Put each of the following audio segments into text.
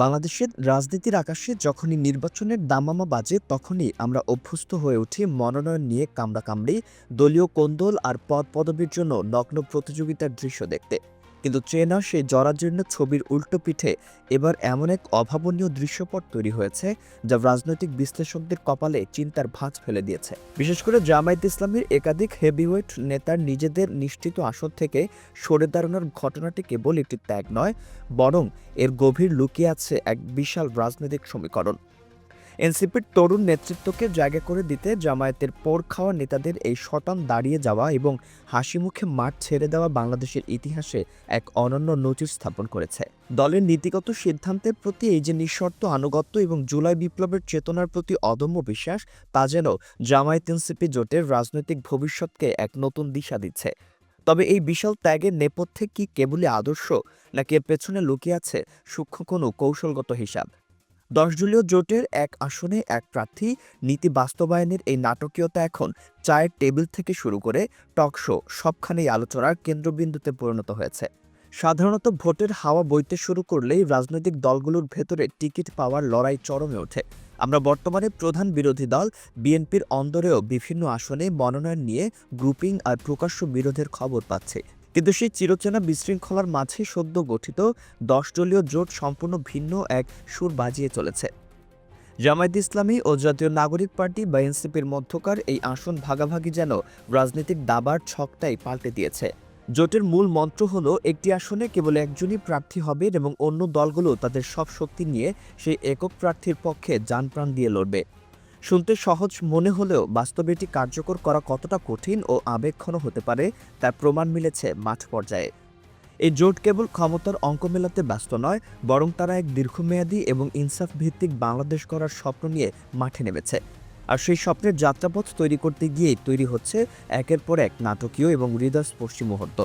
বাংলাদেশের রাজনীতির আকাশে যখনই নির্বাচনের দামামা বাজে তখনই আমরা অভ্যস্ত হয়ে উঠি মনোনয়ন নিয়ে কামড়াকামড়ি, দলীয় কোন্দল আর পদপদবীর জন্য নগ্ন প্রতিযোগিতার দৃশ্য দেখতে। কিন্তু চেনা সেই জরাজীর্ণ ছবির উল্টো পিঠে এবার এমন এক অভাবনীয় দৃশ্যপট তৈরি হয়েছে যা রাজনৈতিক বিশ্লেষকদের কপালে চিন্তার ভাঁজ ফেলে দিয়েছে। বিশেষ করে জামায়াত ইসলামীর একাধিক হেভিওয়েট নেতার নিজেদের নিশ্চিত আসন থেকে সরে দাঁড়ানোর ঘটনাটি কেবল একটি ত্যাগ নয়, বরং এর গভীর লুকিয়ে আছে এক বিশাল রাজনৈতিক সমীকরণ। এনসিপির তরুণ নেতৃত্বকে জায়গা করে দিতে জামায়াতের পোড় খাওয়া নেতাদের এই শটান দাঁড়িয়ে যাওয়া এবং হাসিমুখে মাঠ ছেড়ে দেওয়া বাংলাদেশের ইতিহাসে এক অনন্য নজির স্থাপন করেছে। দলের নীতিগত সিদ্ধান্তের প্রতি এই যে নিঃশর্ত আনুগত্য এবং জুলাই বিপ্লবের চেতনার প্রতি অদম্য বিশ্বাস, তা যেন জামায়াত এনসিপি জোটের রাজনৈতিক ভবিষ্যৎকে এক নতুন দিশা দিচ্ছে। তবে এই বিশাল ত্যাগের নেপথ্যে কি কেবলই আদর্শ, নাকি এর পেছনে লুকিয়ে আছে সূক্ষ্ম কোনো কৌশলগত হিসাব? ১০ দলীয় জোটের এক আসনে এক প্রার্থী নীতি বাস্তবায়নের এই নাটকীয়তা এখন চায়ের টেবিল থেকে শুরু করে টক শো সবখানেই আলোচনার কেন্দ্রবিন্দুতে পরিণত হয়েছে। সাধারণত ভোটের হাওয়া বইতে শুরু করলেই রাজনৈতিক দলগুলোর ভেতরে টিকিট পাওয়ার লড়াই চরমে ওঠে। আমরা বর্তমানে প্রধান বিরোধী দল বিএনপির অন্দরেও বিভিন্ন আসনে মনোনয়ন নিয়ে গ্রুপিং আর প্রকাশ্য বিরোধের খবর পাচ্ছি। কিন্তু সেই চিরচেনা বিশৃঙ্খলার মাঝে সদ্য গঠিত ১০ দলীয় জোট সম্পূর্ণ ভিন্ন এক সুর বাজিয়ে চলেছে। জামায়াত ইসলামী ও জাতীয় নাগরিক পার্টি বা এনসিপির মধ্যকার এই আসন ভাগাভাগি যেন রাজনৈতিক দাবার ছকটাই পাল্টে দিয়েছে। জোটের মূল মন্ত্র হলো একটি আসনে কেবল একজনই প্রার্থী হবে এবং অন্য দলগুলো তাদের সব শক্তি নিয়ে সেই একক প্রার্থীর পক্ষে জানপ্রাণ দিয়ে লড়বে। শুনতে সহজ মনে হলেও বাস্তবে এটি কার্যকর করা কতটা কঠিন ও আবেগঘন হতে পারে তার প্রমাণ মিলেছে মাঠ পর্যায়ে। এই জোট কেবল ক্ষমতার অঙ্ক মেলাতে ব্যস্ত নয়, বরং তারা এক দীর্ঘমেয়াদী এবং ইনসাফ ভিত্তিক বাংলাদেশ গড়ার স্বপ্ন নিয়ে মাঠে নেমেছে। আর সেই স্বপ্নের যাত্রাপথ তৈরি করতে গিয়েই তৈরি হচ্ছে একের পর এক নাটকীয় এবং হৃদয়স্পর্শী মুহূর্ত।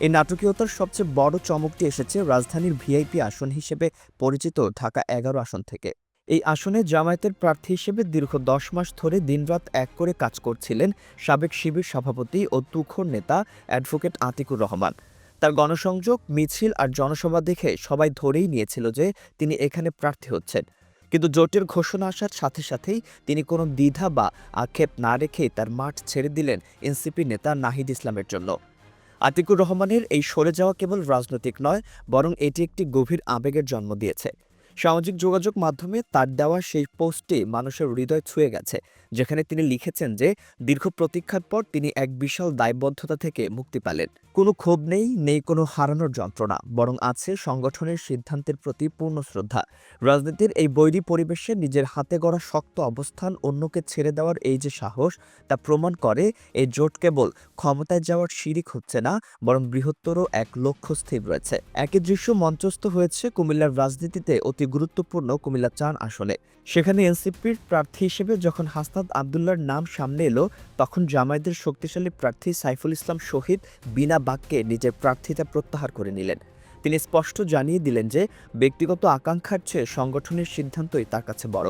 এই নাটকীয়তার সবচেয়ে বড় চমকটি এসেছে রাজধানীর ভিআইপি আসন হিসেবে পরিচিত ঢাকা ১১ আসন থেকে। এই আসনে জামায়াতের প্রার্থী হিসেবে দীর্ঘ ১০ মাস ধরে দিনরাত এক করে কাজ করছিলেন সাবেক শিবির সভাপতি ও তুখোড় নেতা অ্যাডভোকেট আতিকুর রহমান। তার গণসংযোগ, মিছিল আর জনসভা দেখে সবাই ধরেই নিয়েছিল যে তিনি এখানে প্রার্থী হচ্ছেন। কিন্তু জোটের ঘোষণা আসার সাথে সাথেই তিনি কোনো দ্বিধা বা আক্ষেপ না রেখেই তার মাঠ ছেড়ে দিলেন এনসিপি নেতা নাহিদ ইসলামের জন্য। আতিকুর রহমানের এই সরে যাওয়া কেবল রাজনৈতিক নয়, বরং এটি একটি গভীর আবেগের জন্ম দিয়েছে। সামাজিক যোগাযোগ মাধ্যমে তার দেওয়া সেই পোস্টটি মানুষের হৃদয় ছুঁয়ে গেছে, যেখানে তিনি লিখেছেন যে দীর্ঘ প্রতীক্ষার পর তিনি এক বিশাল দায়বদ্ধতা থেকে মুক্তি পেলেন। কোনো ক্ষোভ নেই কোনো হারানোর যন্ত্রণা, বরং আছে সংগঠনের সিদ্ধান্তের প্রতি পূর্ণ শ্রদ্ধা। রাজনীতির এই বৈরী পরিবেশে নিজের হাতে গড়া শক্ত অবস্থান অন্যকে ছেড়ে দেওয়ার এই যে সাহস, তা প্রমাণ করে এই জোট কেবল ক্ষমতায় যাওয়ার শিরিক হচ্ছে না, বরং বৃহত্তর এক লক্ষ্য স্থির রয়েছে। একই দৃশ্য মঞ্চস্থ হয়েছে কুমিল্লার রাজনীতিতে অতি গুরুত্বপূর্ণ কুমিল্লা-৪ আসনে। সেখানে এনসিপির প্রার্থী হিসেবে যখন হাসনাত আবদুল্লাহর নাম সামনে এলো, তখন জামায়াতের শক্তিশালী প্রার্থী সাইফুল ইসলাম শহীদ বিনা বাক্যে নিজের প্রার্থিতা প্রত্যাহার করে নিলেন। তিনি স্পষ্ট জানিয়ে দিলেন যে ব্যক্তিগত আকাঙ্ক্ষার চেয়ে সংগঠনের সিদ্ধান্তই তার কাছে বড়।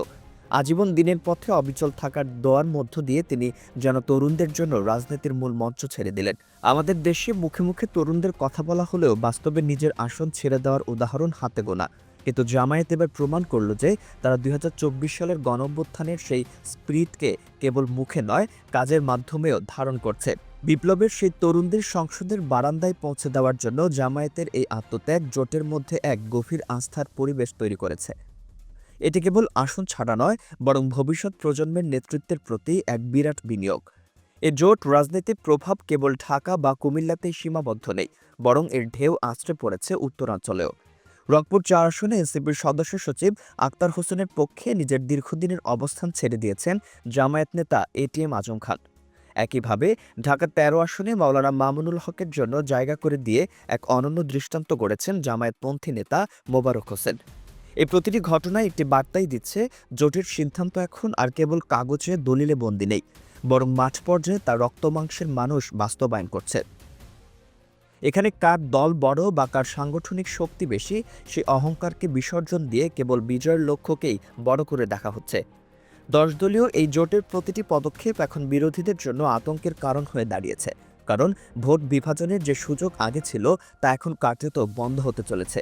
আজীবন দিনের পথে অবিচল থাকার দোয়ার মধ্য দিয়ে তিনি যেন তরুণদের জন্য রাজনীতির মূল মঞ্চ ছেড়ে দিলেন। আমাদের দেশে মুখে মুখে তরুণদের কথা বলা হলেও বাস্তবে নিজের আসন ছেড়ে দেওয়ার উদাহরণ হাতে গোনা। কিন্তু জামায়াত এবার প্রমাণ করল যে তারা ২০২৪ সালের গণঅভ্যুত্থানের সেই স্পিরিটকে কেবল মুখে নয়, কাজের মাধ্যমেও ধারণ করছে। বিপ্লবের সেই তরুণদের সংসদের বারান্দায় পৌঁছে দেওয়ার জন্য জামায়াতের এই আত্মত্যাগ জোটের মধ্যে এক গভীর আস্থার পরিবেশ তৈরি করেছে। এটি কেবল আসন ছাড়া নয়, বরং ভবিষ্যৎ প্রজন্মের নেতৃত্বের প্রতি এক বিরাট বিনিয়োগ। এ জোট রাজনীতির প্রভাব কেবল ঢাকা বা কুমিল্লাতেই সীমাবদ্ধ নেই, বরং এর ঢেউ আছড়ে পড়েছে উত্তরাঞ্চলেও। রংপুর-৪ আসনে এনসিপির সদস্য সচিব আক্তার হোসেনের পক্ষে নিজের দীর্ঘদিনের অবস্থান ছেড়ে দিয়েছেন জামায়াত নেতা এটিএম আজম খান। একইভাবে ঢাকা ১৩ আসনে মাওলানা মামুনুল হকের জন্য জায়গা করে দিয়ে এক অনন্য দৃষ্টান্ত গড়েছেন জামায়াতপন্থী নেতা মোবারক হোসেন। এই প্রতিটি ঘটনায় একটি বার্তাই দিচ্ছে জোটের সিদ্ধান্ত এখন আর কেবল কাগজে দলিলে বন্দী নেই, বরং মাঠ পর্যায়ে তা রক্তমাংসের মানুষ বাস্তবায়ন করছে। এখানে কার দল বড় বা কার সাংগঠনিক শক্তি বেশি, সেই অহংকারকে বিসর্জন দিয়ে কেবল বিজয়ের লক্ষ্যকেই বড় করে দেখা হচ্ছে। ১০ দলীয় এই জোটের প্রতিটি পদক্ষেপ এখন বিরোধীদের জন্য আতঙ্কের কারণ হয়ে দাঁড়িয়েছে, কারণ ভোট বিভাজনের যে সুযোগ আগে ছিল তা এখন কার্যত বন্ধ হতে চলেছে।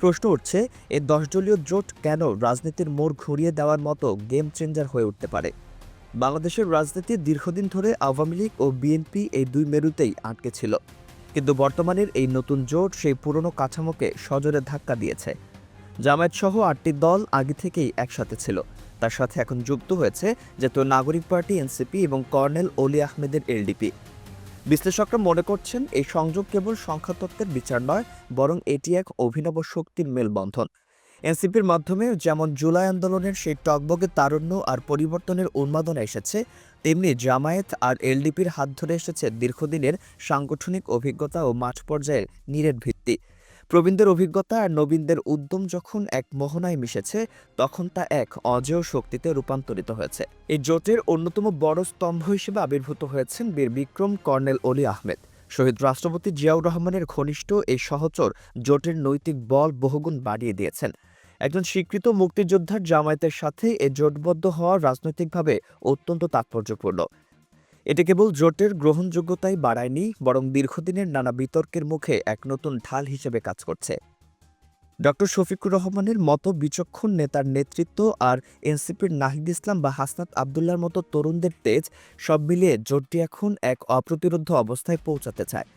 প্রশ্ন উঠছে, এই 10 দলীয় জোট কেন রাজনীতির মোড় ঘুরিয়ে দেওয়ার মতো গেম চেঞ্জার হয়ে উঠতে পারে? বাংলাদেশের রাজনীতি দীর্ঘদিন ধরে আওয়ামী লীগ ও বিএনপি এই দুই মেরুতেই আটকে ছিল, কিন্তু বর্তমানের এই নতুন জোট সেই পুরনো কাঠামোকে সজোরে ধাক্কা দিয়েছে। জামায়াত সহ 8টি দল আগে থেকেই একসাথে ছিল, তার সাথে এখন যুক্ত হয়েছে জাতীয় নাগরিক পার্টি এনসিপি এবং কর্নেল অলি আহমেদের এলডিপি। বিশ্লেষকরা মনে করছেন এই সংযোগ কেবল সংখ্যাতত্ত্বের বিচার নয়, বরং এটি এক অভিনব শক্তির মেলবন্ধন। এনসিপির মাধ্যমে যেমন জুলাই আন্দোলনের সেই টগবগে তারুণ্য আর পরিবর্তনের উন্মাদনা এসেছে, তেমনি জামায়াত আর এলডিপির হাত ধরে এসেছে দীর্ঘদিনের সাংগঠনিক অভিজ্ঞতা ও মাঠ পর্যায়ের নিরেট ভিত্তি। প্রবীণদের অভিজ্ঞতা আর নবীনদের উদ্যম যখন এক মোহনায় মিশেছে, তখন তা এক অজেয় শক্তিতে রূপান্তরিত হয়েছে। এই জোটের অন্যতম বড় স্তম্ভ হিসেবে আবির্ভূত হয়েছেন বীর বিক্রম কর্নেল অলি আহমেদ। শহীদ রাষ্ট্রপতি জিয়াউর রহমানের ঘনিষ্ঠ এই সহচর জোটের নৈতিক বল বহুগুণ বাড়িয়ে দিয়েছেন। একজন স্বীকৃত মুক্তিযোদ্ধার জামায়াতের সাথে এ জোটবদ্ধ হওয়া রাজনৈতিকভাবে অত্যন্ত তাৎপর্যপূর্ণ। এটি কেবল জোটের গ্রহণযোগ্যতাই বাড়ায়নি, বরং দীর্ঘদিনের নানা বিতর্কের মুখে এক নতুন ঢাল হিসেবে কাজ করছে। ডক্টর শফিকুর রহমানের মতো বিচক্ষণ নেতার নেতৃত্ব আর এনসিপির নাহিদ ইসলাম বা হাসনাত আবদুল্লার মতো তরুণদের তেজ, সব মিলিয়ে জোটটি এখন এক অপ্রতিরোধ্য অবস্থায় পৌঁছাতে চায়।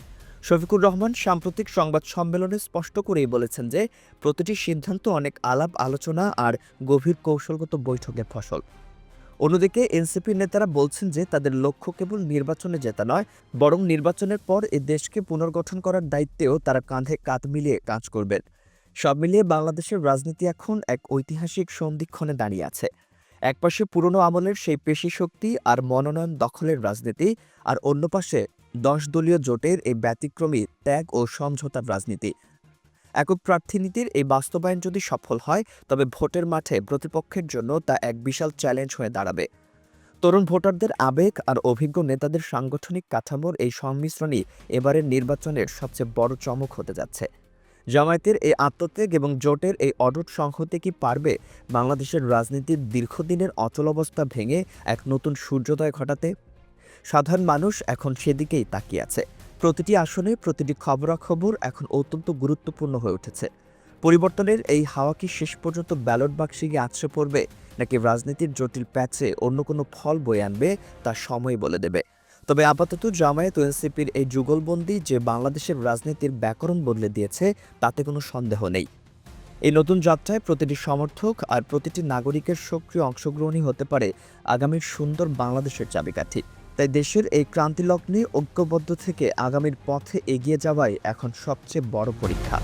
শফিকুর রহমান সাম্প্রতিক সংবাদ সম্মেলনে স্পষ্ট করেই বলেছেন যে প্রতিটি সিদ্ধান্ত অনেক আলাপ আলোচনা আর গভীর কৌশলগত বৈঠকের ফসল। অন্যদিকে এনসিপির নেতারা বলছেন যে তাদের লক্ষ্য কেবল নির্বাচনে জেতা নয়, বরং নির্বাচনের পর এ দেশকে পুনর্গঠন করার দায়িত্বেও তারা কাঁধে কাঁধ মিলিয়ে কাজ করবেন। সব মিলিয়ে বাংলাদেশের রাজনীতি এখন এক ঐতিহাসিক সন্ধিক্ষণে দাঁড়িয়ে আছে। একপাশে পুরনো আমলের সেই পেশি শক্তি আর মনোনয়ন দখলের রাজনীতি, আর অন্য পাশে 10 দলীয় জোটের এই ব্যতিক্রমী ত্যাগ ও সমঝোতার রাজনীতি। একক প্রার্থীনীতির এই বাস্তবায়ন যদি সফল হয়, তবে ভোটের মাঠে প্রতিপক্ষের জন্য তা এক বিশাল চ্যালেঞ্জ হয়ে দাঁড়াবে। তরুণ ভোটারদের আবেগ আর অভিজ্ঞ নেতাদের সাংগঠনিক কাঠামোর এই সংমিশ্রণই এবারের নির্বাচনের সবচেয়ে বড় চমক হতে যাচ্ছে। জামায়াতের এই আত্মত্যাগ এবং জোটের এই অটুট সংহতি কি পারবে বাংলাদেশের রাজনীতির দীর্ঘদিনের অচলাবস্থা ভেঙে এক নতুন সূর্যোদয় ঘটাতে? সাধারণ মানুষ এখন সেদিকেই তাকিয়ে আছে। প্রতিটি আসনে প্রতিটি খবরাখবর এখন অত্যন্ত গুরুত্বপূর্ণ হয়ে উঠেছে। পরিবর্তনের এই হাওয়া কি শেষ পর্যন্ত ব্যালট বাক্সে গিয়ে আছড়ে পড়বে, নাকি রাজনীতির জটিল প্যাচে অন্য কোনো ফল বয়ে আনবে, তা সময় বলে দেবে। তবে আপাতত জামায়াত ও এনসিপির এই যুগলবন্দি যে বাংলাদেশের রাজনীতির ব্যাকরণ বদলে দিয়েছে, তাতে কোনো সন্দেহ নেই। এই নতুন যাত্রায় প্রতিটি সমর্থক আর প্রতিটি নাগরিকের সক্রিয় অংশগ্রহণই হতে পারে আগামীর সুন্দর বাংলাদেশের চাবিকাঠি। তাই দেশের এই ক্রান্তিলগ্নে ঐক্যবদ্ধ থেকে আগামীর পথে এগিয়ে যাওয়াই এখন সবচেয়ে বড় পরীক্ষা।